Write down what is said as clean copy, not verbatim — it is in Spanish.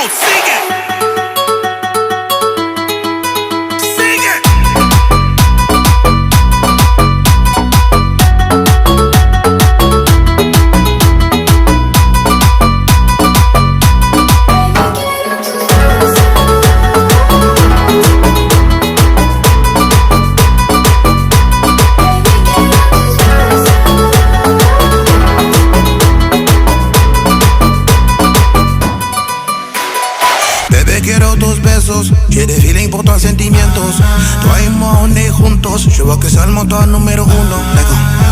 sigue. Sigue. Bebé, quiero tus besos, quiere feeling por tus sentimientos. Traemos juntos, yo voy a que sea el motor número 1.